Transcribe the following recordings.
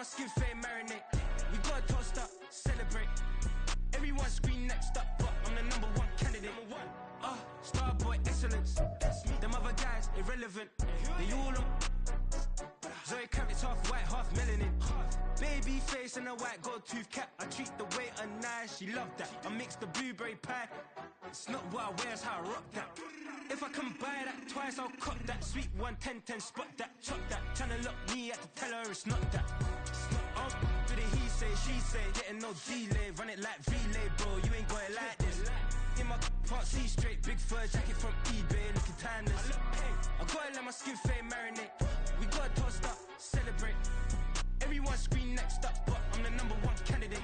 skin fade marinate. We got toast up, celebrate. Everyone scream next up, but I'm the number one candidate. Starboy excellence. That's me. Them other guys irrelevant. They all on. Zoe Kravitz half white, half melanin. Baby face and a white gold tooth cap. I treat the waiter nice, she love that. I mix the blueberry pie. It's not what I wear, it's how I rock that. If I can buy that twice, I'll cop that. Sweet 110, spot that, chop that. Tryna lock me at the tell her it's not that. Do the he say, she say, getting no delay. Run it like relay, bro, you ain't got it like this. In my part C straight, big fur jacket from eBay, looking timeless. I gotta let my skin fade marinate. We gotta toast up, celebrate. Everyone scream next up, but I'm the number one candidate.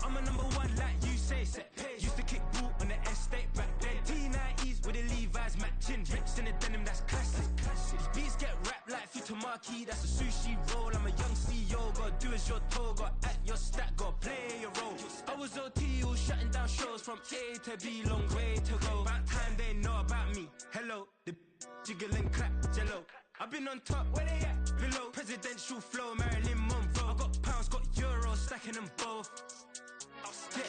I'm a number one like you say, set page. Used to kick boot on the estate back then. T90s with the Levi's matching. Rips in the denim, that's classic. These beats get wrapped like Futamaki, that's a sushi roll. I'm a young CEO, gotta do as you're told. Gotta act your stat, gotta play your role. I was OT, all shutting down shows from A to B, long way to go. About time they know about me. Hello, the jiggle and clap, jello. I've been on top, where they at? Below, presidential flow, Marilyn Monroe. I got pounds, got euros, stacking them both. Do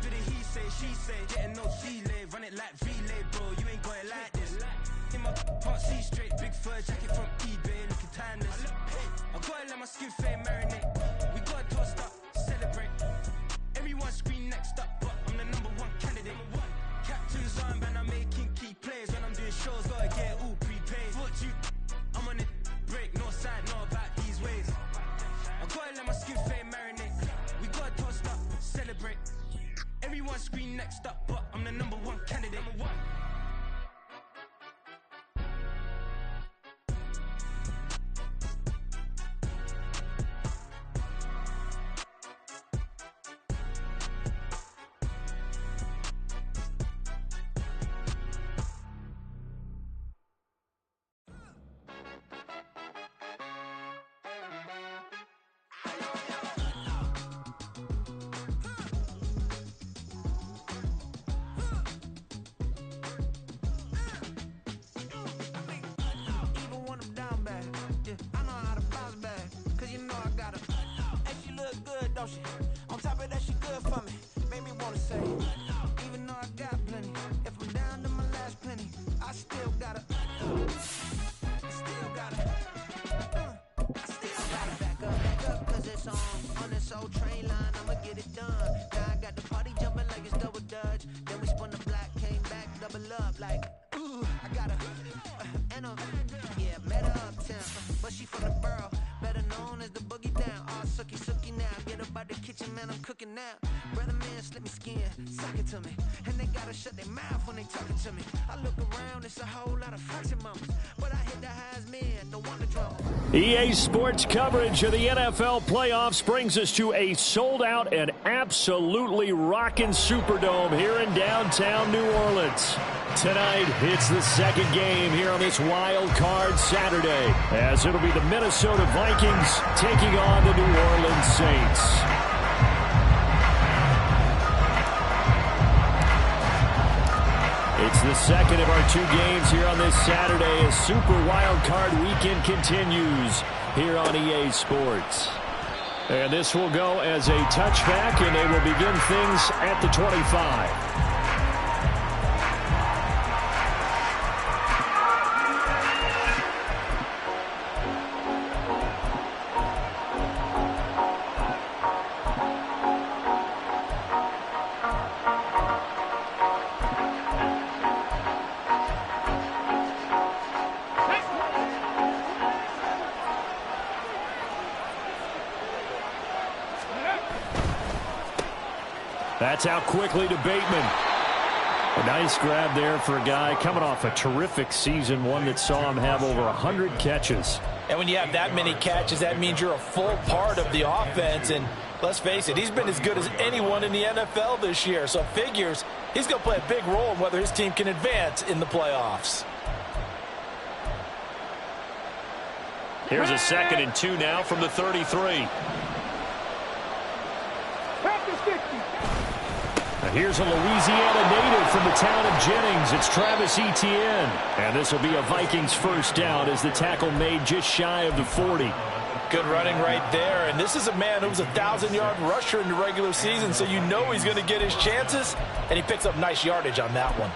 the he say, she say, getting no delay. Run it like relay, bro, you ain't got it like this. In my part C straight, big fur jacket from eBay, looking timeless. I gotta let my skin fade marinate. We gotta toast up, celebrate. Everyone scream next up, but I'm the number one candidate. Captain's armband, I'm making key plays. When I'm doing shows, gotta get all prepaid. What you? I'm on it, break, no side, know about these ways. I gotta let my skin fade marinate. We gotta toast up, celebrate. Everyone scream next up, but I'm the number one candidate. Don't she? On top of that, she good for me. Made me wanna say, even though I got plenty, if I'm down to my last penny, I still gotta back up, cause it's on this old train line, I'ma get it done. Now I got the party jumping like it's double dutch. Then we spun the block, came back, double up, like, ooh, I got her, and yeah, met her uptown, but she from the borough, better known as the boogie down. All sookie now, get up out the kitchen, man, I'm cooking now. Brother man, slip me skin, suck it to me, and they gotta shut their mouth when they talking to me. I look around, it's a whole lot of fraction mamas, but I hit the highs, man, don't want the drama. EA Sports coverage of the NFL playoffs brings us to a sold-out and absolutely rocking Superdome here in downtown New Orleans. Tonight, it's the second game here on this wild card Saturday, as it'll be the Minnesota Vikings taking on the New Orleans Saints. It's the second of our two games here on this Saturday as Super Wild Card Weekend continues here on EA Sports. And this will go as a touchback, and they will begin things at the 25. That's out quickly to Bateman. A nice grab there for a guy coming off a terrific season, one that saw him have over 100 catches. And when you have that many catches, that means you're a full part of the offense. And let's face it, he's been as good as anyone in the NFL this year. So figures he's going to play a big role in whether his team can advance in the playoffs. Here's a 2nd and 2 now from the 33. Here's a Louisiana native from the town of Jennings. It's Travis Etienne. And this will be a Vikings first down as the tackle made just shy of the 40. Good running right there, and this is a man who was a 1,000-yard rusher in the regular season, so you know he's going to get his chances, and he picks up nice yardage on that one.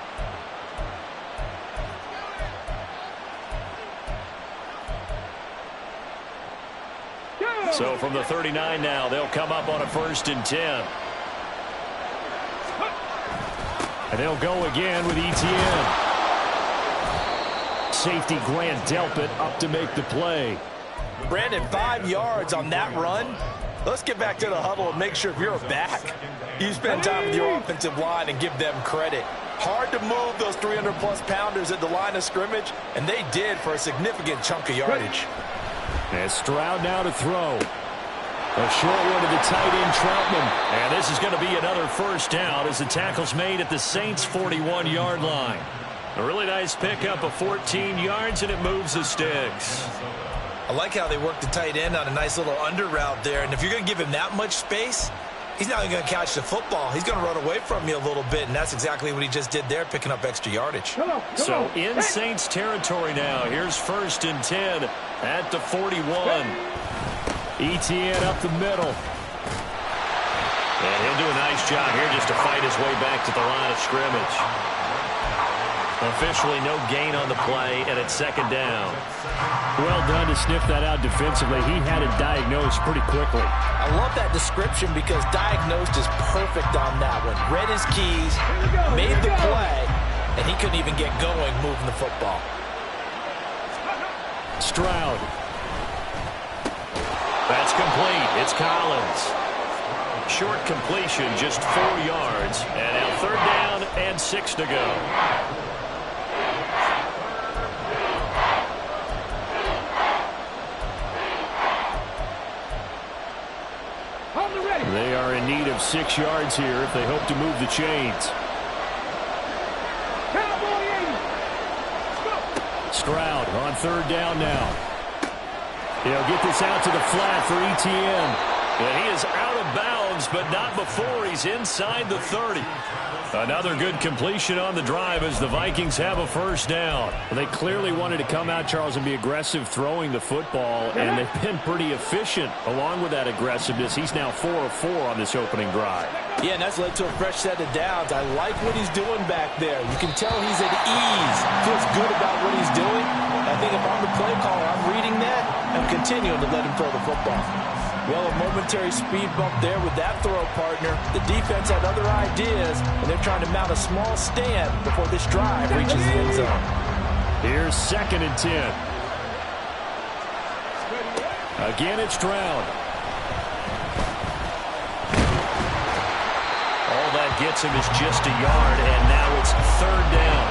So from the 39 now, they'll come up on a 1st and 10. And they'll go again with Etienne. Safety Grant Delpit up to make the play. Brandon, 5 yards on that run. Let's get back to the huddle and make sure if you're back, you spend time with your offensive line and give them credit. Hard to move those 300-plus pounders at the line of scrimmage, and they did for a significant chunk of yardage. And Stroud now to throw. A short one to the tight end, Troutman. And this is going to be another 1st down as the tackle's made at the Saints' 41-yard line. A really nice pickup of 14 yards, and it moves the sticks. I like how they work the tight end on a nice little under route there. And if you're going to give him that much space, he's not going to catch the football. He's going to run away from you a little bit, and that's exactly what he just did there, picking up extra yardage. So in Saints territory now. Here's 1st and 10 at the 41. Etienne up the middle. And he'll do a nice job here just to fight his way back to the line of scrimmage. Officially no gain on the play, and it's 2nd down. Well done to sniff that out defensively. He had it diagnosed pretty quickly. I love that description because diagnosed is perfect on that one. Read his keys, made the play, and he couldn't even get going moving the football. Stroud. That's complete. It's Collins. Short completion, just 4 yards. And now 3rd down and 6 to go. They are in need of 6 yards here if they hope to move the chains. Stroud on 3rd down now. He'll get this out to the flat for Etienne. And he is out of bounds, but not before he's inside the 30. Another good completion on the drive as the Vikings have a 1st down. They clearly wanted to come out, Charles, and be aggressive throwing the football, and they've been pretty efficient along with that aggressiveness. He's now 4 of 4 on this opening drive. Yeah, and that's led to a fresh set of downs. I like what he's doing back there. You can tell he's at ease. Feels good about what he's doing. I think if I'm the play caller, I'm reading that and continuing to let him throw the football. Well, a momentary speed bump there with that throw partner. The defense had other ideas, and they're trying to mount a small stand before this drive reaches the end zone. Here's 2nd and 10. Again, it's Stroud. All that gets him is just a yard, and now it's 3rd down.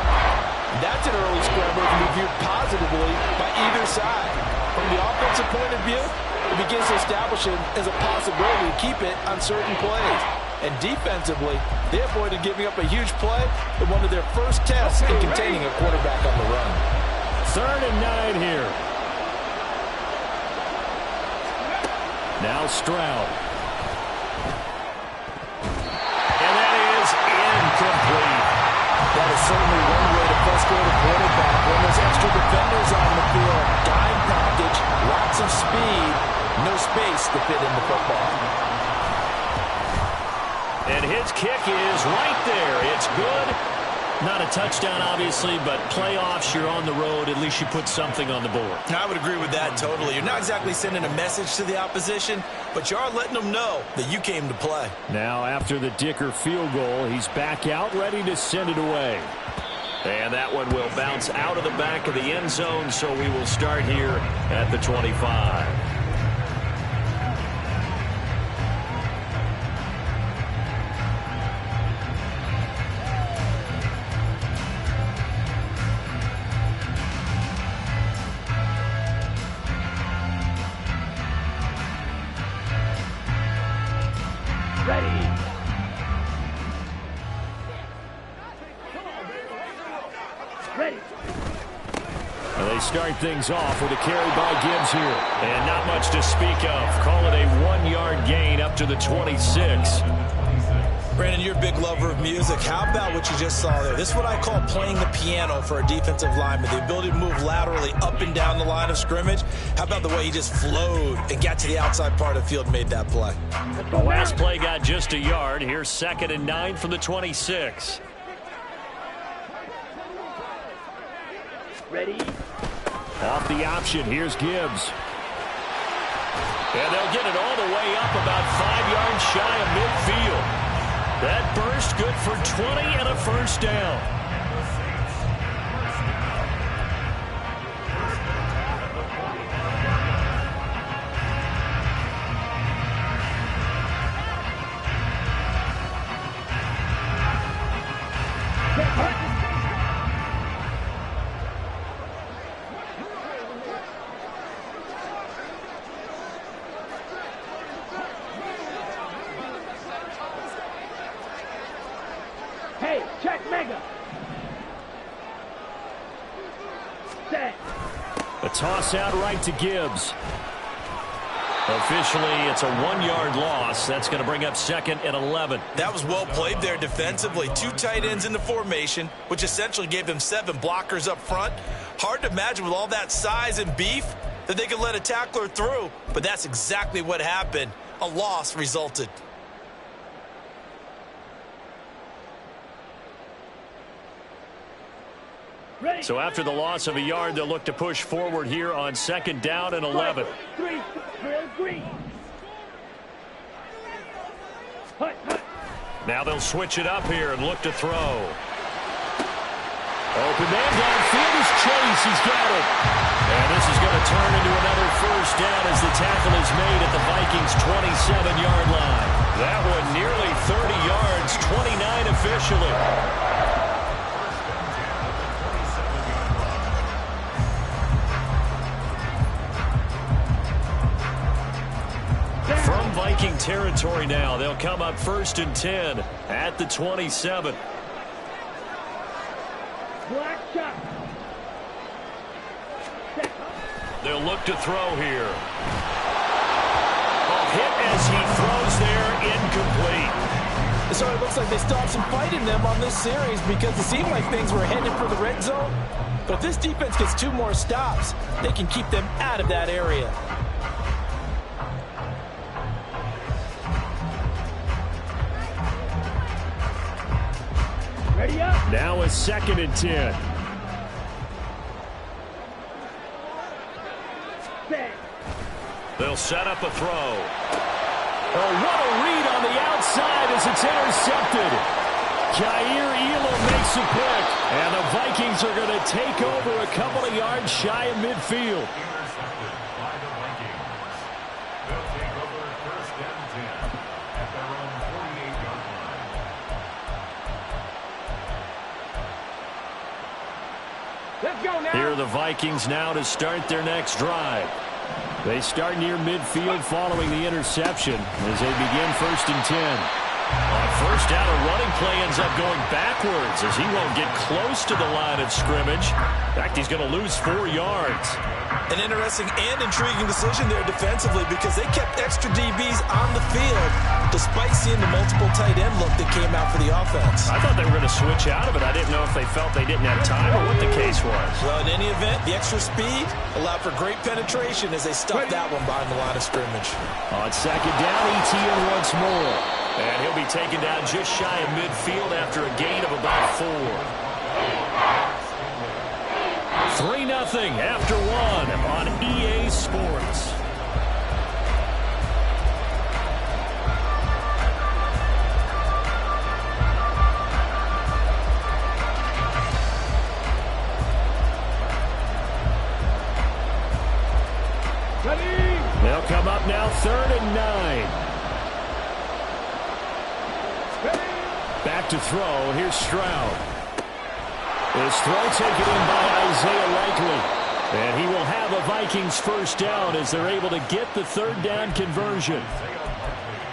That's an early scramble to be viewed positively by either side. From the offensive point of view, it begins to establish it as a possibility to keep it on certain plays. And defensively, they avoided giving up a huge play in one of their first tests in containing a quarterback on the run. 3rd and 9 here. Now Stroud. And that is incomplete. That is certainly one way to frustrate a quarterback when there's extra defenders on the field. Dime package, lots of speed, no space to fit in the football. And his kick is right there. It's good. Not a touchdown, obviously, but playoffs, you're on the road. At least you put something on the board. I would agree with that totally. You're not exactly sending a message to the opposition, but you are letting them know that you came to play. Now, after the Dicker field goal, he's back out, ready to send it away. And that one will bounce out of the back of the end zone, so we will start here at the 25. Start things off with a carry by Gibbs here. And not much to speak of. Call it a 1-yard gain up to the 26. Brandon, you're a big lover of music. How about what you just saw there? This is what I call playing the piano for a defensive lineman. The ability to move laterally up and down the line of scrimmage. How about the way he just flowed and got to the outside part of the field and made that play? The last play got just a yard. Here's 2nd and 9 from the 26. Ready? Off the option, here's Gibbs. And they'll get it all the way up about 5 yards shy of midfield. That burst good for 20 and a first down. Hey, check mega. Set. A toss out right to Gibbs. Officially, it's a 1-yard loss. That's going to bring up 2nd and 11. That was well played there defensively. 2 tight ends in the formation, which essentially gave them 7 blockers up front. Hard to imagine with all that size and beef that they could let a tackler through, but that's exactly what happened. A loss resulted. So after the loss of a yard, they'll look to push forward here on 2nd down and 11. 3, green. Hut. Now they'll switch it up here and look to throw. Open man downfield is Chase. He's got it. And this is going to turn into another first down as the tackle is made at the Vikings' 27-yard line. That one nearly 30 yards, 29 officially. From Viking territory now, they'll come up 1st and 10 at the 27. Black shot. They'll look to throw here. A hit as he throws there, incomplete. So it looks like they still have some fight in them on this series because it seemed like things were headed for the red zone. But if this defense gets 2 more stops, they can keep them out of that area. Ready up. Now it's 2nd and 10. Set. They'll set up a throw. Oh, what a read on the outside as it's intercepted. Jair Elam makes a pick. And the Vikings are going to take over a couple of yards shy of midfield. Let's go now. Here are the Vikings now to start their next drive. They start near midfield following the interception as they begin 1st and 10. On 1st down, a running play ends up going backwards as he won't get close to the line of scrimmage. In fact, he's going to lose 4 yards. An interesting and intriguing decision there defensively because they kept extra DBs on the field despite seeing the multiple tight end look that came out for the offense. I thought they were going to switch out of it. I didn't know if they felt they didn't have time or what the case was. Well, in any event, the extra speed allowed for great penetration as they stuffed that one behind the line of scrimmage. On 2nd down, ETN once more. And he'll be taken down just shy of midfield after a gain of about 4. 3-0 after 1 on EA Sports. Ready. They'll come up now 3rd and 9. Back to throw. Here's Stroud. His throw taken in by Isaiah Likely. And he will have a Vikings first down as they're able to get the 3rd down conversion.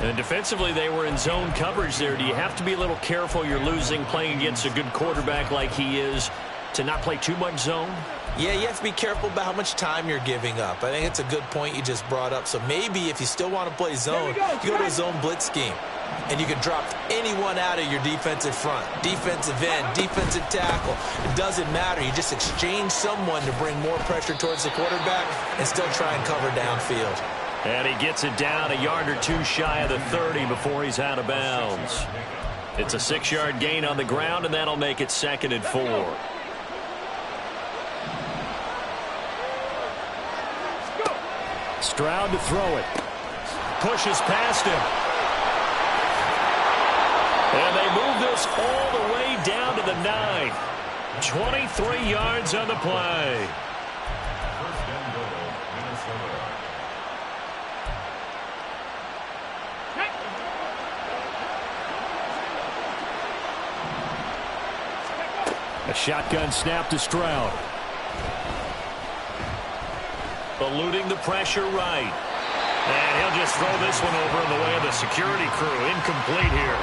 And defensively, they were in zone coverage there. Do you have to be a little careful? You're losing playing against a good quarterback like he is to not play too much zone? Yeah, you have to be careful about how much time you're giving up. I think it's a good point you just brought up. So maybe if you still want to play zone, you go to a zone blitz scheme. And you can drop anyone out of your defensive front. Defensive end, defensive tackle. It doesn't matter. You just exchange someone to bring more pressure towards the quarterback and still try and cover downfield. And he gets it down a yard or two shy of the 30 before he's out of bounds. It's a 6-yard gain on the ground, and that'll make it 2nd and 4. Stroud to throw it. Pushes past him. And they move this all the way down to the 9. 23 yards on the play. A shotgun snap to Stroud. Eluding the pressure right. And he'll just throw this one over in the way of the security crew. Incomplete here.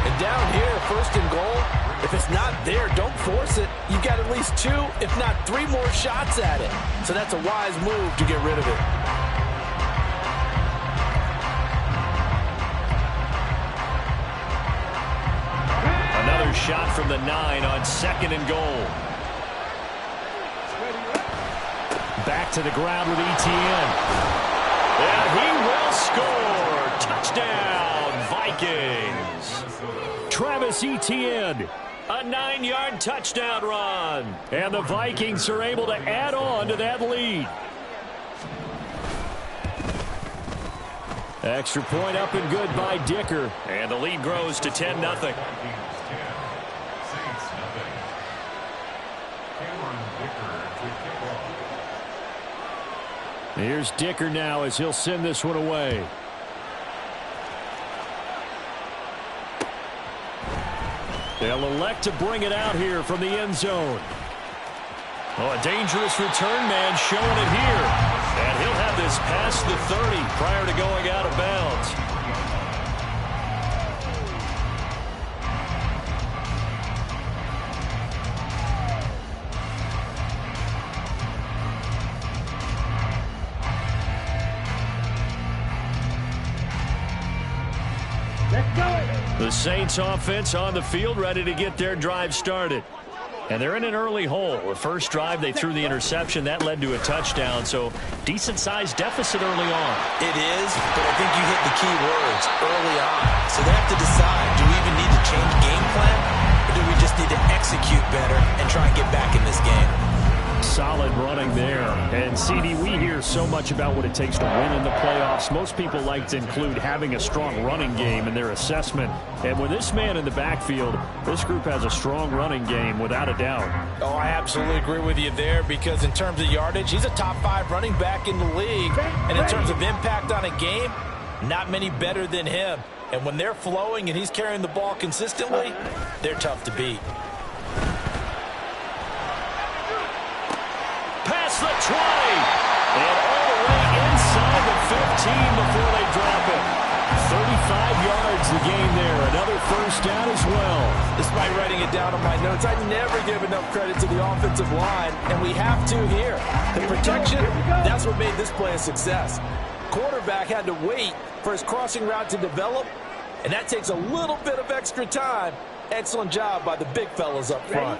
And down here, 1st and goal, if it's not there, don't force it. You've got at least 2, if not 3 more shots at it. So that's a wise move to get rid of it. Another shot from the 9 on 2nd and goal. Back to the ground with Etienne. And he will score. Touchdown, Vikings. Travis Etienne, a 9-yard touchdown run. And the Vikings are able to add on to that lead. Extra point up and good by Dicker. And the lead grows to 10-0. Here's Dicker now as he'll send this one away. They'll elect to bring it out here from the end zone. Oh, a dangerous return man showing it here. And he'll have this past the 30 prior to going out of bounds. The Saints offense on the field, ready to get their drive started. And they're in an early hole. The first drive, they threw the interception. That led to a touchdown, so decent-sized deficit early on. It is, but I think you hit the key words early on. So they have to decide, do we even need to change game plan, or do we just need to execute better and try and get back in this game? Solid running there. And, CD, we hear so much about what it takes to win in the playoffs. Most people like to include having a strong running game in their assessment. And with this man in the backfield, this group has a strong running game without a doubt. Oh, I absolutely agree with you there because in terms of yardage, he's a top 5 running back in the league. And in terms of impact on a game, not many better than him. And when they're flowing and he's carrying the ball consistently, they're tough to beat. Past the 20. And all the way inside the 15 before they drop it. 35 yards the gain there. Another first down as well. Despite writing it down on my notes, I never give enough credit to the offensive line, and we have to here. The protection, that's what made this play a success. Quarterback had to wait for his crossing route to develop, and that takes a little bit of extra time. Excellent job by the big fellas up front.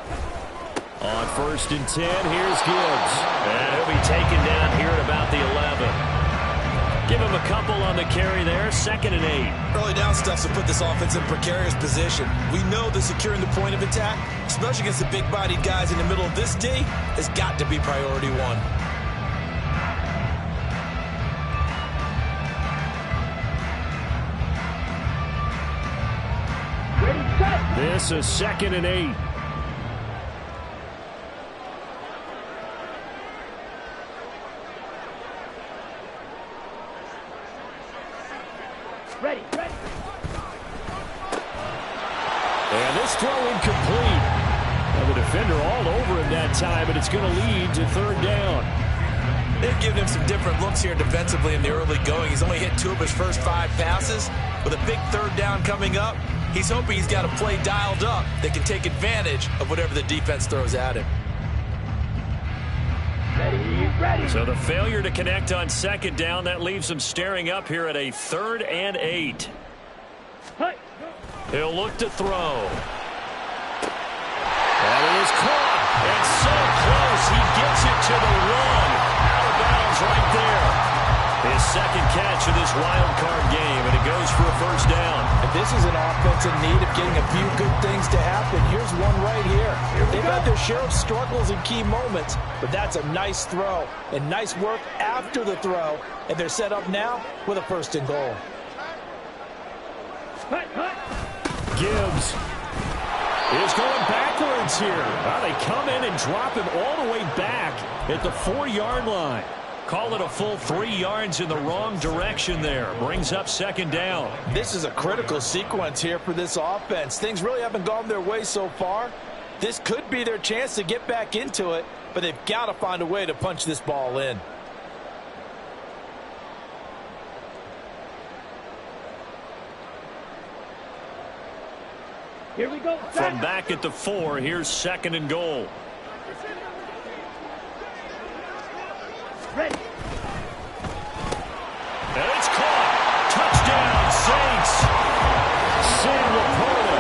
On 1st and 10, here's Gibbs. And he'll be taken down here at about the 11. Give him a couple on the carry there. 2nd and 8. Early down stuff to put this offense in precarious position. We know that securing the point of attack, especially against the big-bodied guys in the middle of this D, has got to be priority 1. This is 2nd and 8. Ready. And this throw incomplete. Well, the defender all over him that time, but it's going to lead to 3rd down. They've given him some different looks here defensively in the early going. He's only hit 2 of his first 5 passes. With a big 3rd down coming up, he's hoping he's got a play dialed up that can take advantage of whatever the defense throws at him. So the failure to connect on second down, that leaves them staring up here at a 3rd and 8. He'll look to throw. And it is caught. And so close. He gets it to the run. Out of bounds right there. His second catch of this wild card game, and it goes for a first down. If this is an offense in need of getting a few good things to happen, here's one right here. They've had their share of struggles in key moments, but that's a nice throw and nice work after the throw, and they're set up now with a 1st and goal. Gibbs is going backwards here. Well, they come in and drop him all the way back at the 4-yard line. Call it a full 3 yards in the wrong direction there. Brings up second down. This is a critical sequence here for this offense. Things really haven't gone their way so far. This could be their chance to get back into it, but they've got to find a way to punch this ball in. Here we go. From back at the 4, here's 2nd and goal. Ready. And it's caught. Touchdown, Saints. Sam Laporta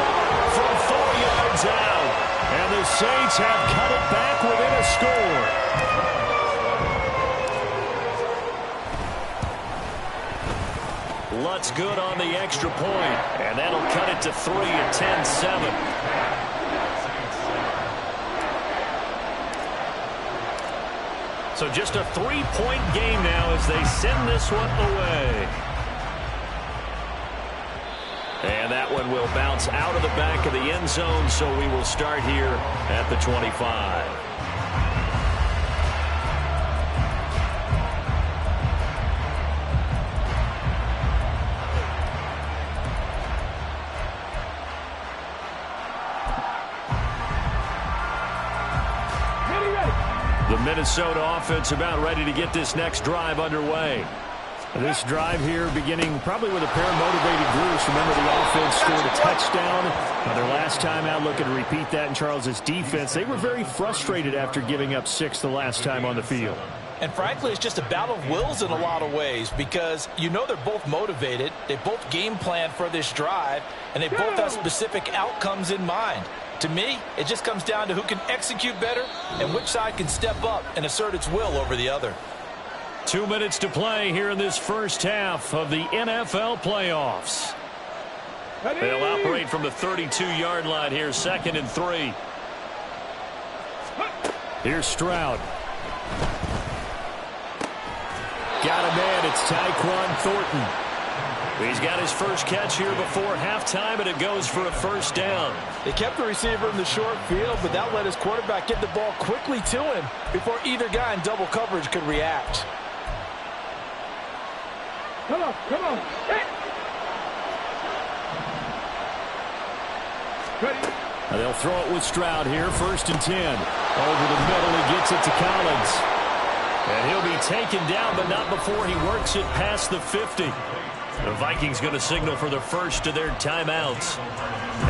from 4 yards out. And the Saints have cut it back within a score. Lutz good on the extra point. And that'll cut it to 3 at 10-7. So just a 3-point game now as they send this one away. And that one will bounce out of the back of the end zone, so we will start here at the 25. The Minnesota offense about ready to get this next drive underway. This drive here beginning probably with a pair of motivated groups. Remember, the offense scored a touchdown. Their last time out, looking to repeat that in Charles's defense. They were very frustrated after giving up 6 the last time on the field. And frankly, it's just a battle of wills in a lot of ways because you know they're both motivated. They both game plan for this drive, and they both have specific outcomes in mind. To me, it just comes down to who can execute better and which side can step up and assert its will over the other. 2 minutes to play here in this first half of the NFL playoffs. They'll operate from the 32-yard line here, 2nd and 3. Here's Stroud. Got a man. It's Tyquan Thornton. He's got his first catch here before halftime, and it goes for a first down. They kept the receiver in the short field, but that let his quarterback get the ball quickly to him before either guy in double coverage could react. Come on, come on. Hey. Ready. Now they'll throw it with Stroud here, 1st and 10. Over the middle, he gets it to Collins. And he'll be taken down, but not before he works it past the 50. The Vikings going to signal for the first of their timeouts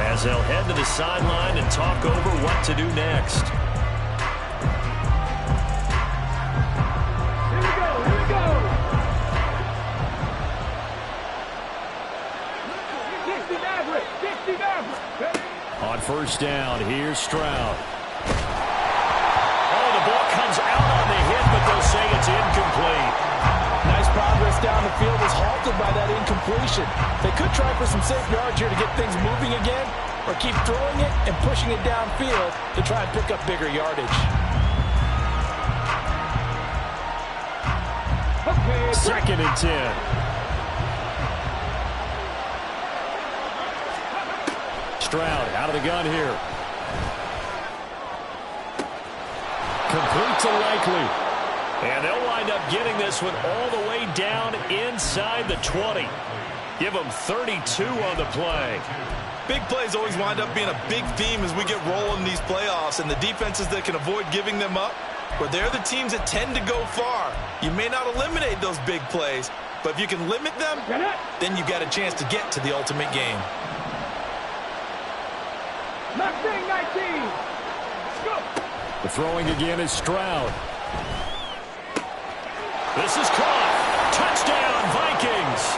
as they'll head to the sideline and talk over what to do next. Here we go, here we go. 60 Maverick, 60 Maverick. On first down, here's Stroud. Oh, the ball comes out on the hit, but they'll say it's incomplete. Nice progress down the field was halted by that incompletion. They could try for some safe yards here to get things moving again, or keep throwing it and pushing it downfield to try and pick up bigger yardage. Okay. 2nd and 10. Stroud out of the gun here. Complete to Likely. And they'll wind up getting this one all the way down inside the 20. Give them 32 on the play. Big plays always wind up being a big theme as we get rolling in these playoffs, and the defenses that can avoid giving them up, where they're the teams that tend to go far. You may not eliminate those big plays, but if you can limit them, then you've got a chance to get to the ultimate game. Mustang 19. Go. The throwing again is Stroud. This is caught. Touchdown, Vikings.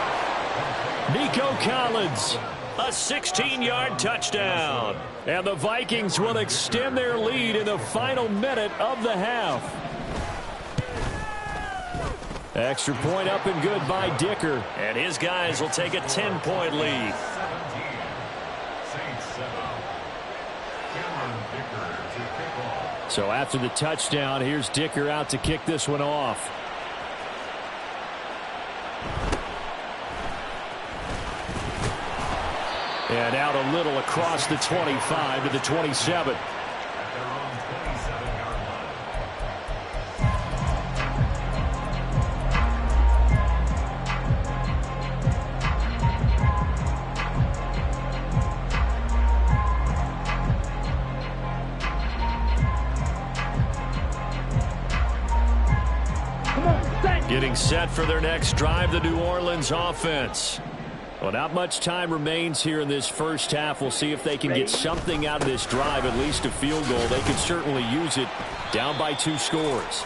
Nico Collins, a 16-yard touchdown. And the Vikings will extend their lead in the final minute of the half. Extra point up and good by Dicker. And his guys will take a 10-point lead. So after the touchdown, here's Dicker out to kick this one off. And out a little across the 25 to the 27. Getting set for their next drive, the New Orleans offense. Well, not much time remains here in this first half. We'll see if they can get something out of this drive, at least a field goal. They could certainly use it, down by 2 scores.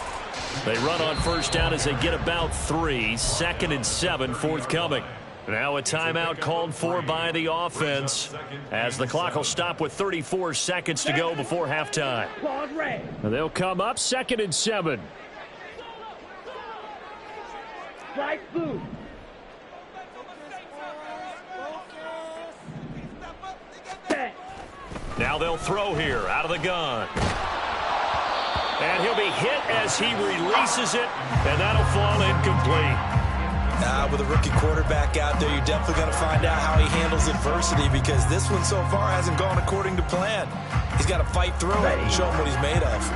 They run on first down as they get about 3. 2nd and 7 forthcoming. Now a timeout called for by the offense as the clock will stop with 34 seconds to go before halftime. They'll come up 2nd and 7. Now they'll throw here out of the gun. And he'll be hit as he releases it, and that'll fall incomplete. With a rookie quarterback out there, you're definitely going to find out how he handles adversity, because this one so far hasn't gone according to plan. He's got to fight through it and show him what he's made of.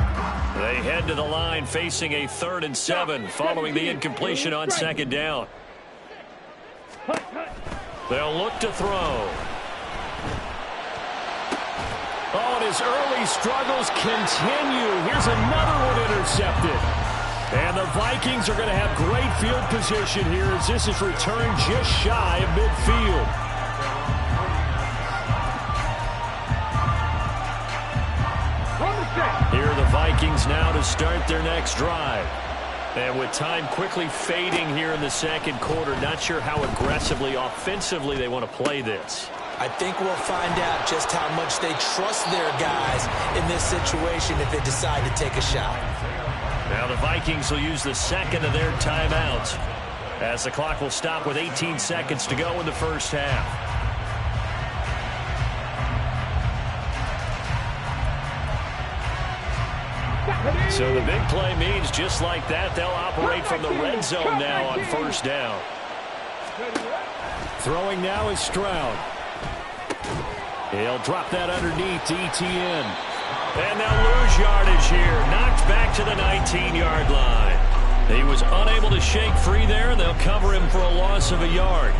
They head to the line facing a 3rd and 7 following the incompletion on 2nd down. They'll look to throw. Oh, and his early struggles continue. Here's another one intercepted. And the Vikings are going to have great field position here as this is returned just shy of midfield. Here are the Vikings now to start their next drive. And with time quickly fading here in the 2nd quarter, not sure how aggressively, offensively they want to play this. I think we'll find out just how much they trust their guys in this situation if they decide to take a shot. Now the Vikings will use the 2nd of their timeouts as the clock will stop with 18 seconds to go in the first half. So the big play means just like that, they'll operate from the red zone now on first down. Throwing now is Stroud. He'll drop that underneath to ETN. And they'll lose yardage here. Knocked back to the 19-yard line. He was unable to shake free there, and they'll cover him for a loss of a yard.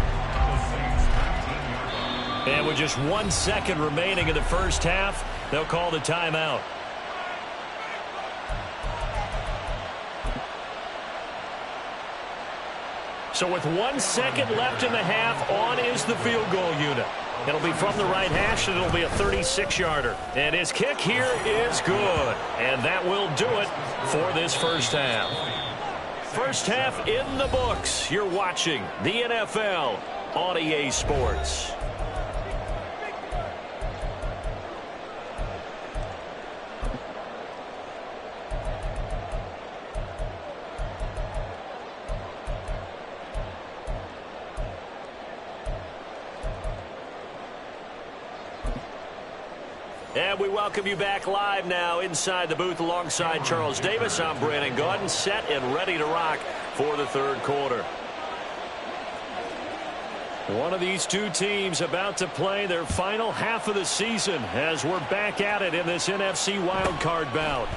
And with just 1 second remaining in the first half, they'll call the timeout. So with 1 second left in the half, on is the field goal unit. It'll be from the right hash, and it'll be a 36-yarder. And his kick here is good. And that will do it for this first half. First half in the books. You're watching the NFL on EA Sports. And we welcome you back live now inside the booth alongside Charles Davis. I'm Brandon Gaudin, set and ready to rock for the 3rd quarter. One of these two teams about to play their final half of the season as we're back at it in this NFC wildcard bout.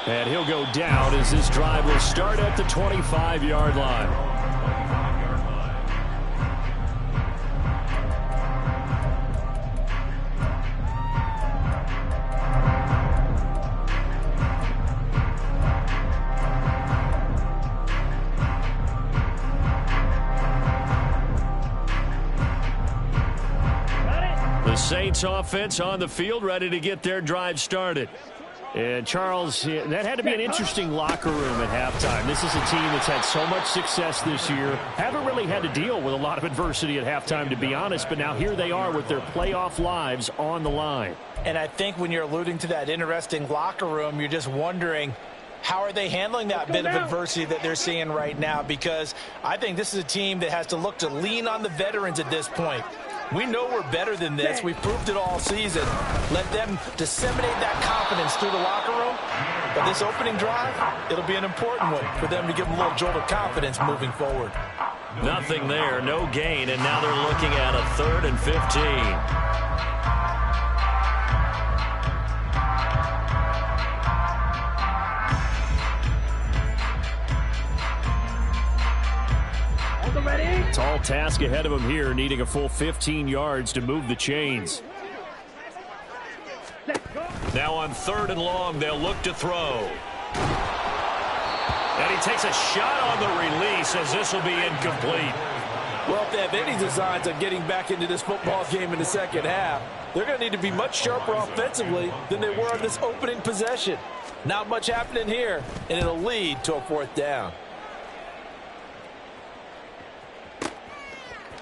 And he'll go down as this drive will start at the 25-yard line. The Saints offense on the field, ready to get their drive started. And, Charles, that had to be an interesting locker room at halftime. This is a team that's had so much success this year. Haven't really had to deal with a lot of adversity at halftime, to be honest. But now here they are with their playoff lives on the line. And I think when you're alluding to that interesting locker room, you're just wondering, how are they handling that bit of adversity that they're seeing right now? Because I think this is a team that has to look to lean on the veterans at this point. We know we're better than this. We've proved it all season. Let them disseminate that confidence through the locker room. But this opening drive, it'll be an important one for them to give them a little jolt of confidence moving forward. Nothing there, no gain, and now they're looking at a 3rd and 15. Tall task ahead of him here, needing a full 15 yards to move the chains. Now on 3rd and long, they'll look to throw. And he takes a shot on the release as this will be incomplete. Well, if they have any designs on getting back into this football game in the second half, they're going to need to be much sharper offensively than they were on this opening possession. Not much happening here, and it'll lead to a 4th down.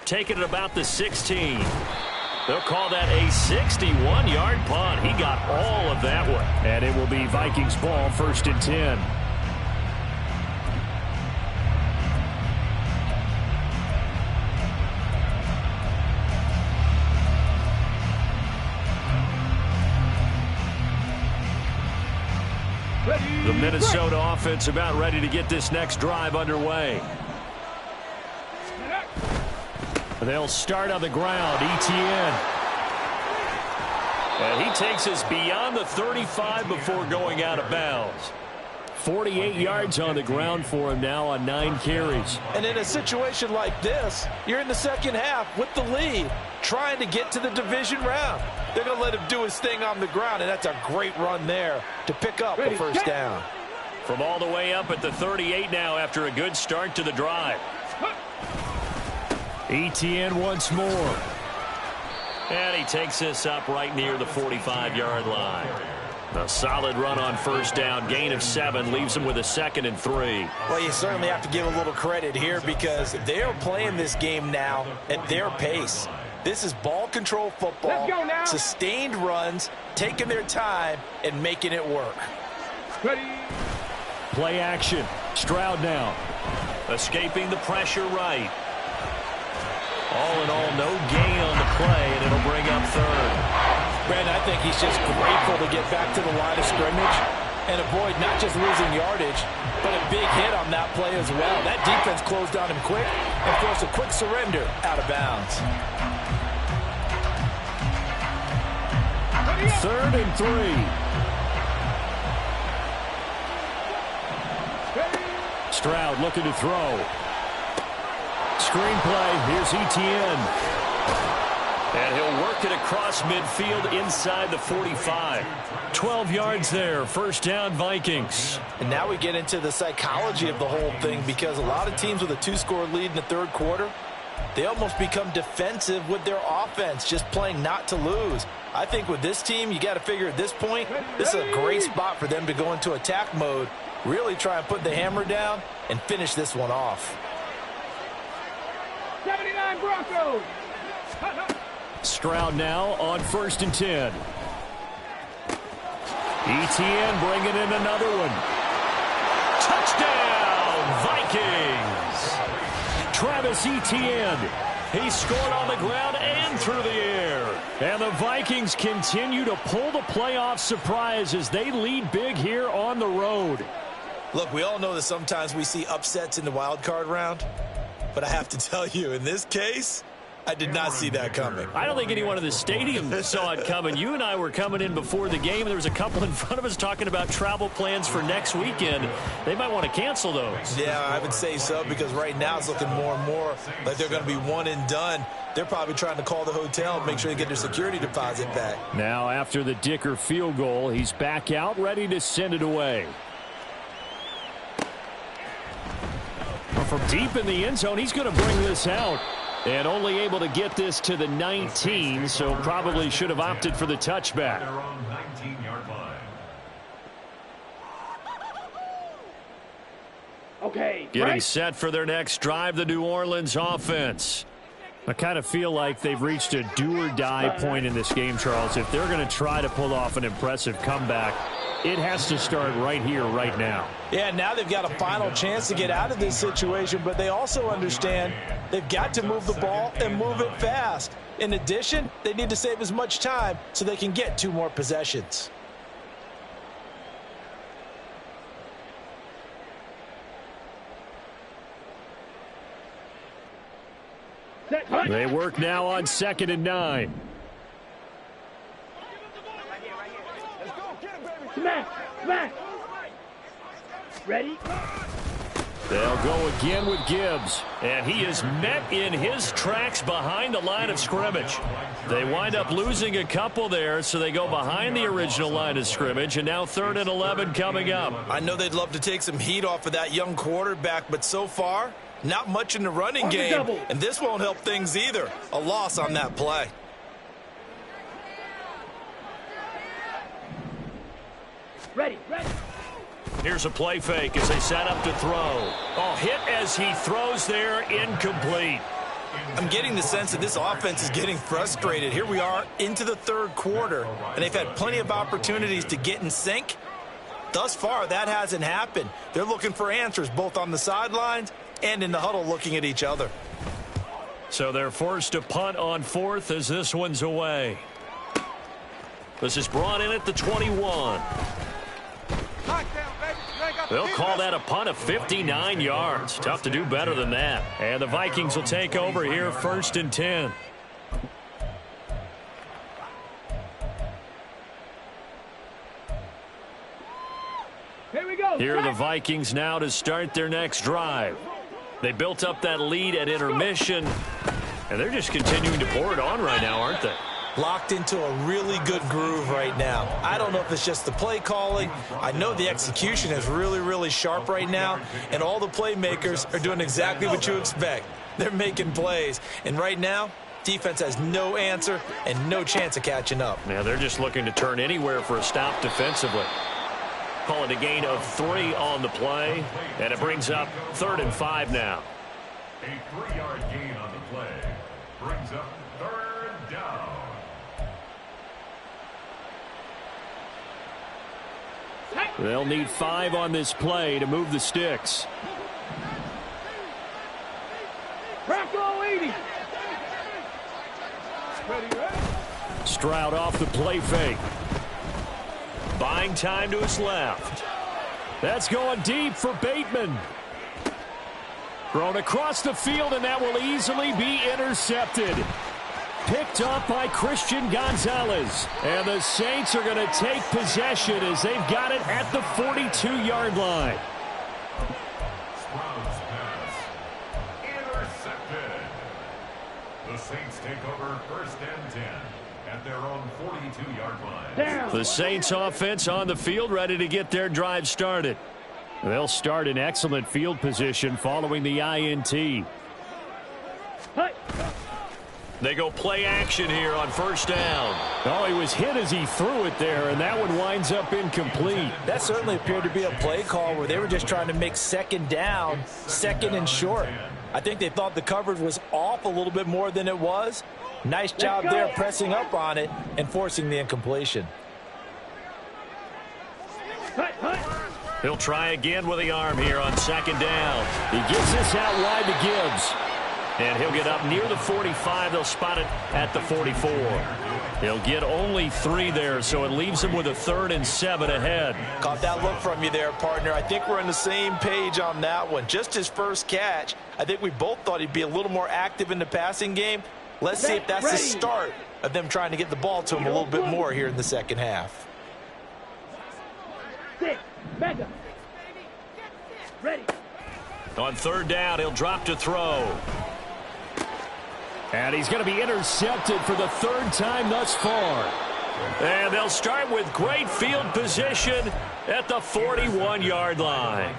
Taking it about the 16. They'll call that a 61-yard punt. He got all of that one. And it will be Vikings ball, 1st and 10. The Minnesota offense about ready to get this next drive underway. They'll start on the ground. Etienne. And he takes us beyond the 35 before going out of bounds. 48 yards on the ground for him now on 9 carries. And in a situation like this, you're in the second half with the lead, trying to get to the division round. They're going to let him do his thing on the ground, and that's a great run there to pick up the 1st down. From all the way up at the 38 now after a good start to the drive. Etienne once more. And he takes this up right near the 45-yard line. A solid run on 1st down. Gain of 7 leaves him with a 2nd and 3. Well, you certainly have to give a little credit here because they are playing this game now at their pace. This is ball control football, sustained runs, taking their time, and making it work. Ready. Play action. Stroud now. Escaping the pressure right. All in all, no gain on the play, and it'll bring up 3rd. Brandon, I think he's just grateful to get back to the line of scrimmage and avoid not just losing yardage, but a big hit on that play as well. That defense closed on him quick and forced a quick surrender out of bounds. 3rd and 3. Stroud looking to throw. Screenplay, here's Etienne. And he'll work it across midfield inside the 45. 12 yards there, 1st down Vikings. And now we get into the psychology of the whole thing because a lot of teams with a 2-score lead in the 3rd quarter, they almost become defensive with their offense, just playing not to lose. I think with this team, you got to figure at this point, this is a great spot for them to go into attack mode, really try and put the hammer down and finish this one off. 79 Broncos. Stroud now on 1st and 10. Etienne bringing in another one. Touchdown, Vikings. Travis Etienne. He scored on the ground and through the air. And the Vikings continue to pull the playoff surprise as they lead big here on the road. Look, we all know that sometimes we see upsets in the wild card round. But I have to tell you, in this case, I did not see that coming. I don't think anyone in the stadium saw it coming. You and I were coming in before the game, and there was a couple in front of us talking about travel plans for next weekend. They might want to cancel those. Yeah, I would say so, because right now it's looking more and more like they're going to be one and done. They're probably trying to call the hotel and make sure they get their security deposit back. Now, after the Dicker field goal, he's back out, ready to send it away. From deep in the end zone, he's going to bring this out. And only able to get this to the 19, so probably should have opted for the touchback. Getting set for their next drive, the New Orleans offense. I kind of feel like they've reached a do-or-die point in this game, Charles. If they're going to try to pull off an impressive comeback, it has to start right here, right now. Yeah, now they've got a final chance to get out of this situation, but they also understand they've got to move the ball and move it fast. In addition, they need to save as much time so they can get 2 more possessions. They work now on 2nd and 9. Smash. Ready? They'll go again with Gibbs, and he is met in his tracks behind the line of scrimmage. They wind up losing a couple there, so they go behind the original line of scrimmage, and now 3rd and 11 coming up. I know they'd love to take some heat off of that young quarterback, but so far, not much in the running game, and this won't help things either. A loss on that play. Ready. Here's a play fake as they set up to throw. Oh, hit as he throws there, incomplete. I'm getting the sense that this offense is getting frustrated. Here we are into the 3rd quarter, and they've had plenty of opportunities to get in sync. Thus far, that hasn't happened. They're looking for answers both on the sidelines and in the huddle looking at each other. So they're forced to punt on 4th as this one's away. This is brought in at the 21. They'll call that a punt of 59 yards. Tough to do better than that. And the Vikings will take over here 1st and 10. Here we go. Here are the Vikings now to start their next drive. They built up that lead at intermission, and they're just continuing to pour it on right now, aren't they? Locked into a really good groove right now. I don't know if it's just the play calling. I know the execution is really sharp right now, and all the playmakers are doing exactly what you expect. They're making plays, and right now, defense has no answer and no chance of catching up. Now they're just looking to turn anywhere for a stop defensively. Call it a gain of 3 on the play, and it brings up 3rd and 5 now. A 3-yard gain on the play brings up 3rd down. They'll need 5 on this play to move the sticks. Bronco 80. Stroud off the play fake. Buying time to his left. That's going deep for Bateman. Thrown across the field, and that will easily be intercepted. Picked up by Christian Gonzalez. And the Saints are going to take possession as they've got it at the 42-yard line. Stroud's pass intercepted. The Saints take over 1st and 10 at their own 42-yard line. The Saints offense on the field, ready to get their drive started. They'll start in excellent field position following the INT. They go play action here on 1st down. Oh, he was hit as he threw it there, and that one winds up incomplete. That certainly appeared to be a play call where they were just trying to make 2nd down, 2nd and short. I think they thought the coverage was off a little bit more than it was. Nice job there pressing up on it and forcing the incompletion. He'll try again with the arm here on 2nd down. He gets this out wide to Gibbs. And he'll get up near the 45. They'll spot it at the 44. He'll get only 3 there, so it leaves him with a 3rd and 7 ahead. Caught that look from you there, partner. I think we're on the same page on that one. Just his first catch. I think we both thought he'd be a little more active in the passing game. Let's see if that's the start of them trying to get the ball to him a little bit more here in the 2nd half. 6, back up. Ready. On 3rd down, he'll drop to throw. And he's going to be intercepted for the 3rd time thus far. And they'll start with great field position at the 41-yard line.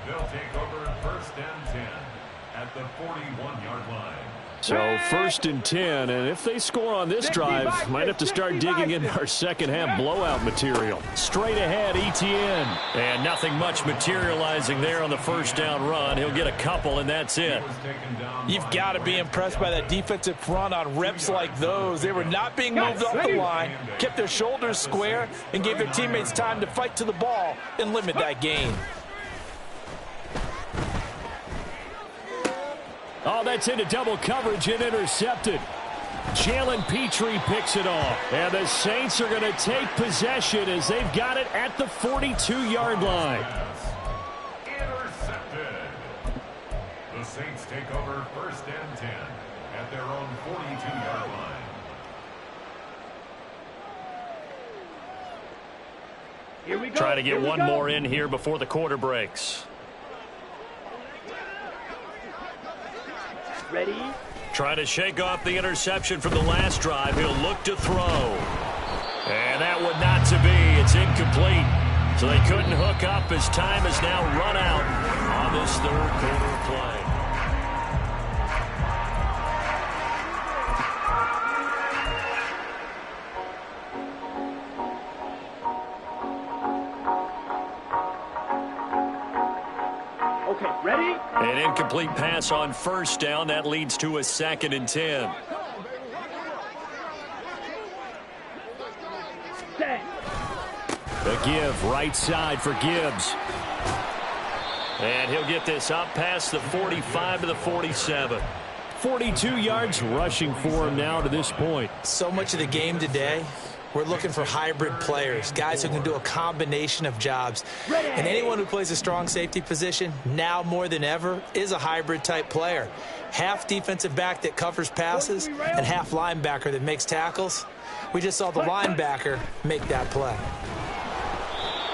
They'll take over 1st and 10 at the 41-yard line. So first and 10, and if they score on this drive, might have to start digging into our second half blowout material. Straight ahead, Etienne. And nothing much materializing there on the first down run. He'll get a couple, and that's it. You've got to be impressed by that defensive front on reps like those. They were not being moved off the line, kept their shoulders square, and gave their teammates time to fight to the ball and limit that gain. Oh, that's into double coverage and intercepted. Jalen Petrie picks it off. And the Saints are going to take possession as they've got it at the 42-yard line. Intercepted. The Saints take over first and 10 at their own 42-yard line. Here we go. Try to get one more in here before the quarter breaks. Ready? Trying to shake off the interception from the last drive. He'll look to throw. And that would not to be. It's incomplete. So they couldn't hook up as time has now run out on this third quarter play. Okay, ready? An incomplete pass on first down. That leads to a 2nd and 10. Set. The give right side for Gibbs. And he'll get this up past the 45 to the 47. 42 yards rushing for him now to this point. So much of the game today, we're looking for hybrid players, guys who can do a combination of jobs. And anyone who plays a strong safety position, now more than ever, is a hybrid-type player. Half defensive back that covers passes and half linebacker that makes tackles. We just saw the linebacker make that play.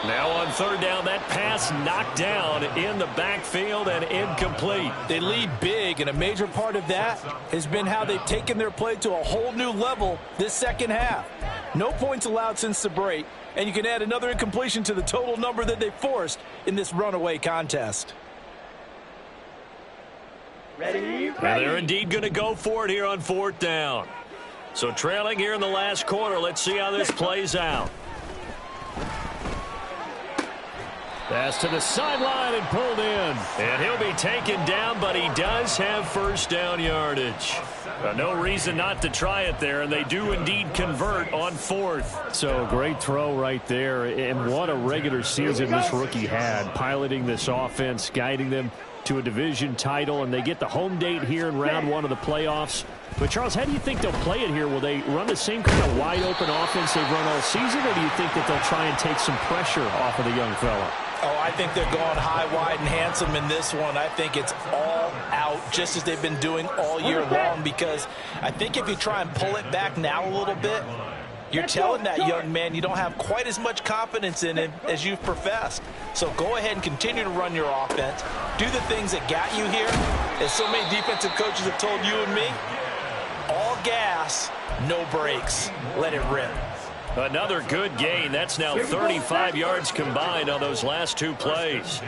Now on third down, that pass knocked down in the backfield and incomplete. They lead big, and a major part of that has been how they've taken their play to a whole new level this second half. No points allowed since the break, and you can add another incompletion to the total number that they forced in this runaway contest. Ready? And they're indeed going to go for it here on fourth down. So trailing here in the last quarter, let's see how this plays out. Pass to the sideline and pulled in. And he'll be taken down, but he does have first down yardage. No reason not to try it there, and they do indeed convert on fourth. So a great throw right there, and what a regular season this rookie had, piloting this offense, guiding them to a division title, and they get the home date here in round one of the playoffs. But, Charles, how do you think they'll play it here? Will they run the same kind of wide-open offense they've run all season, or do you think that they'll try and take some pressure off of the young fella? Oh, I think they're going high, wide, and handsome in this one. I think it's all out, just as they've been doing all year long, because I think if you try and pull it back now a little bit, you're telling that young man you don't have quite as much confidence in him as you've professed. So go ahead and continue to run your offense. Do the things that got you here. As so many defensive coaches have told you and me, all gas, no brakes. Let it rip. Another good gain. That's now 35 yards combined on those last two plays.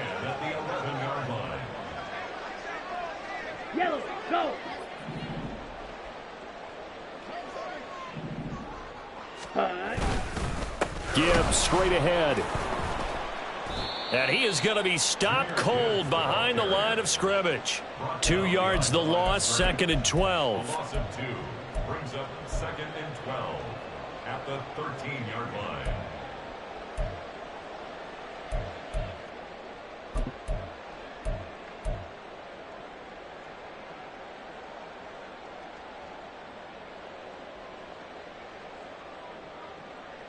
Yellow, go. Gibbs straight ahead. And he is going to be stopped cold behind the line of scrimmage. 2 yards the loss, 2nd and 12. Loss of 2 brings up 2nd and 12 at the 13-yard line.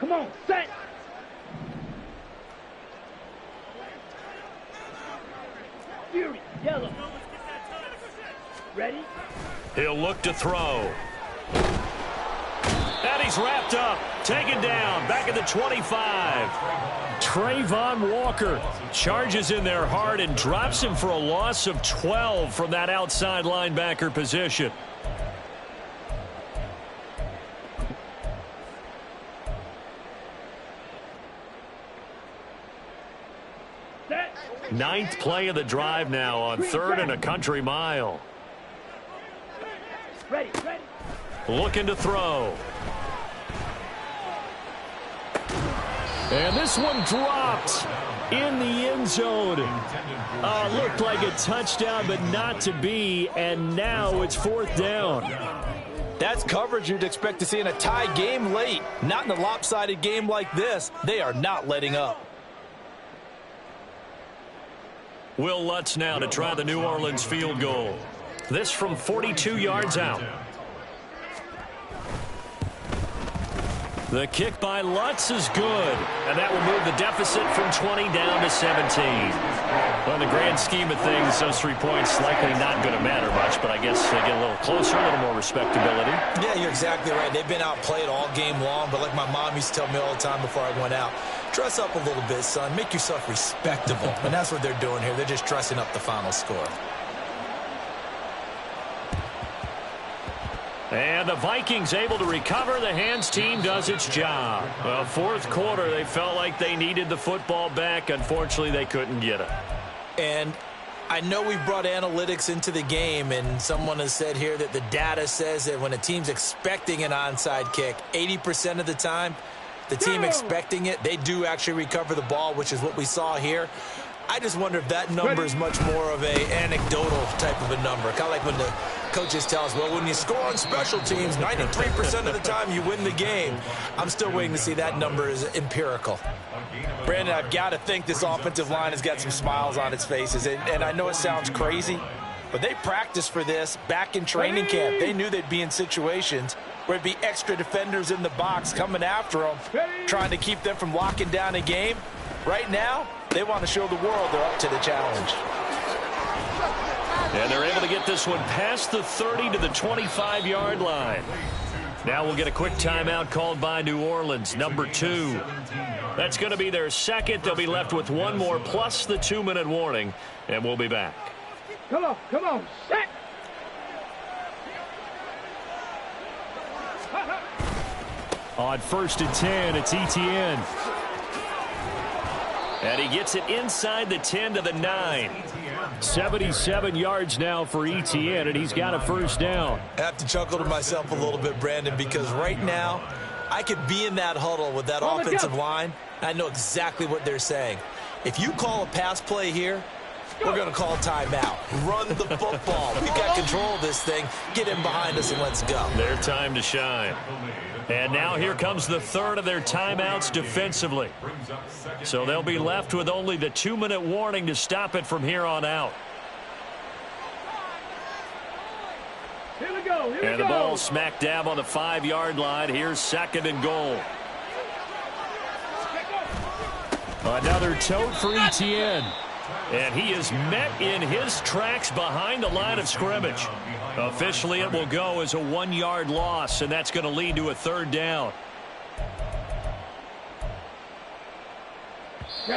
Come on, set. Fury, yellow. Ready? He'll look to throw. And he's wrapped up. Taken down. Back at the 25. Trayvon Walker charges in there hard and drops him for a loss of 12 from that outside linebacker position. Ninth play of the drive now on 3rd and a country mile. Ready. Looking to throw. And this one dropped in the end zone. Looked like a touchdown, but not to be. And now it's 4th down. That's coverage you'd expect to see in a tie game late. Not in a lopsided game like this. They are not letting up. Will Lutz now to try the New Orleans field goal. This from 42 yards out. The kick by Lutz is good, and that will move the deficit from 20 down to 17. Well, in the grand scheme of things, those 3 points likely not going to matter much, but I guess they get a little closer, a little more respectability. Yeah, you're exactly right. They've been outplayed all game long, but like my mom used to tell me all the time before I went out, dress up a little bit, son. Make yourself respectable. And that's what they're doing here. They're just dressing up the final score. And the Vikings able to recover. The hands team does its job. Well, 4th quarter, they felt like they needed the football back. Unfortunately, they couldn't get it. And I know we brought analytics into the game, and someone has said here that the data says that when a team's expecting an onside kick, 80% of the time, the team expecting it, they do actually recover the ball, which is what we saw here. I just wonder if that number is much more of a anecdotal type of a number. Kind of like when the coaches tell us, well, when you score on special teams, 93% of the time you win the game. I'm still waiting to see that number is empirical. Brandon, I've got to think this offensive line has got some smiles on its faces. And I know it sounds crazy, but they practiced for this back in training camp. They knew they'd be in situations where it'd be extra defenders in the box coming after them, trying to keep them from locking down a game. Right now, they want to show the world they're up to the challenge. And they're able to get this one past the 30 to the 25-yard line. Now we'll get a quick timeout called by New Orleans, number 2. That's going to be their second. They'll be left with one more plus the 2-minute warning, and we'll be back. Come on, set. On 1st and 10, it's Etienne. And he gets it inside the 10 to the 9. 77 yards now for Etienne, and he's got a 1st down. I have to chuckle to myself a little bit, Brandon, because right now I could be in that huddle with that offensive line. I know exactly what they're saying. If you call a pass play here, we're going to call timeout. Run the football. We've got control of this thing. Get in behind us and let's go. Their time to shine. And now here comes the 3rd of their timeouts defensively. So they'll be left with only the 2-minute warning to stop it from here on out. Here we go. And the ball smack dab on the 5-yard line. Here's 2nd and goal. Another tote for Etienne. And he is met in his tracks behind the line of scrimmage. Officially, it will go as a 1-yard loss, and that's going to lead to a 3rd down.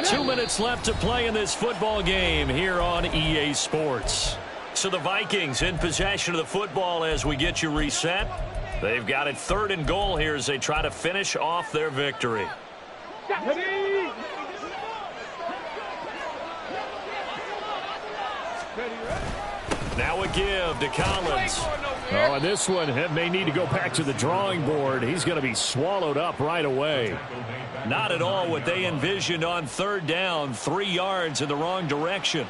2 minutes left to play in this football game here on EA Sports. So the Vikings in possession of the football as we get you reset. They've got it 3rd and goal here as they try to finish off their victory. Now a give to Collins. Oh, and this one may need to go back to the drawing board. He's going to be swallowed up right away. Not at all what they envisioned on 3rd down. 3 yards in the wrong direction.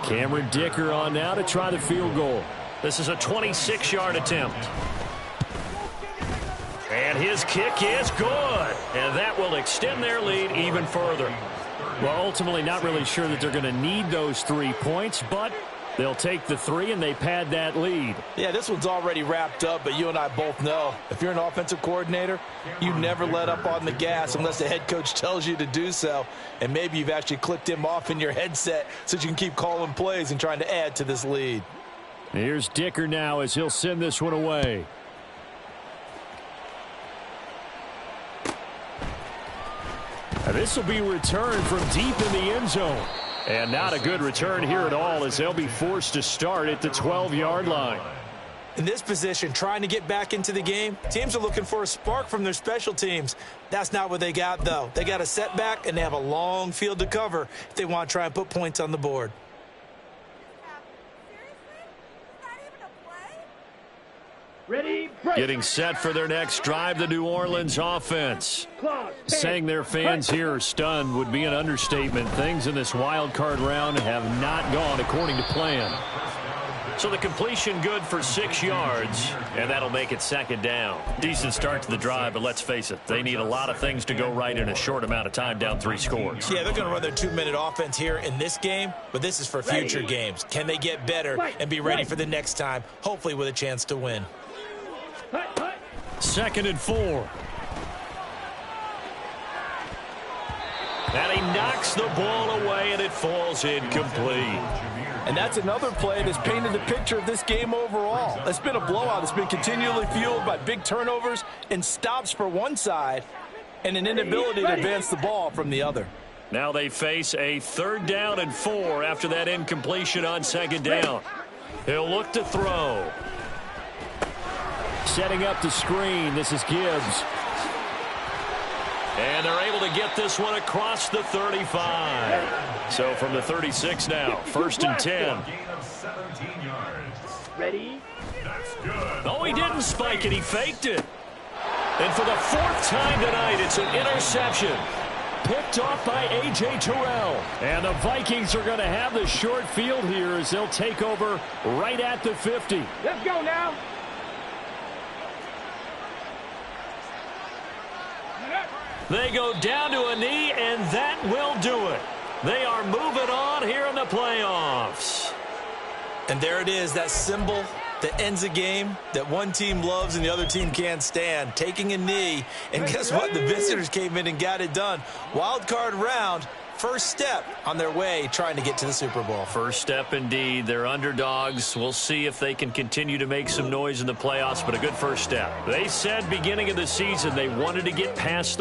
Cameron Dicker on now to try the field goal. This is a 26-yard attempt. And his kick is good. And that will extend their lead even further. Well, ultimately not really sure that they're going to need those 3 points, but they'll take the 3 and they pad that lead. Yeah, this one's already wrapped up, but you and I both know if you're an offensive coordinator, you never let up on the gas unless the head coach tells you to do so. And maybe you've actually clicked him off in your headset so that you can keep calling plays and trying to add to this lead. Here's Dicker now as he'll send this one away. And this will be returned from deep in the end zone. And not a good return here at all as they'll be forced to start at the 12-yard line. In this position, trying to get back into the game, teams are looking for a spark from their special teams. That's not what they got, though. They got a setback, and they have a long field to cover if they want to try and put points on the board. Ready, break. Getting set for their next drive, the New Orleans offense. Claws, hands. Saying their fans here are stunned would be an understatement. Things in this wild card round have not gone according to plan. So the completion good for 6 yards, and that'll make it second down. Decent start to the drive, but let's face it, they need a lot of things to go right in a short amount of time, down 3 scores. Yeah, they're going to run their 2-minute offense here in this game, but this is for future games. Can they get better and be ready for the next time, hopefully with a chance to win? 2nd and 4. And he knocks the ball away, and it falls incomplete. And that's another play that's painted the picture of this game overall. It's been a blowout. It's been continually fueled by big turnovers and stops for one side and an inability to advance the ball from the other. Now they face a 3rd down and 4 after that incompletion on 2nd down. He'll look to throw. Setting up the screen. This is Gibbs. And they're able to get this one across the 35. So from the 36 now, 1st and 10. Gain of 17 yards. Ready? That's good. Oh, he didn't spike it. He faked it. And for the 4th time tonight, it's an interception. Picked off by A.J. Terrell. And the Vikings are going to have the short field here as they'll take over right at the 50. Let's go now. They go down to a knee, and that will do it. They are moving on here in the playoffs. And there it is, that symbol that ends a game that one team loves and the other team can't stand. Taking a knee, and guess what? The visitors came in and got it done. Wild card round, first step on their way trying to get to the Super Bowl. First step indeed. They're underdogs. We'll see if they can continue to make some noise in the playoffs, but a good first step. They said beginning of the season they wanted to get past the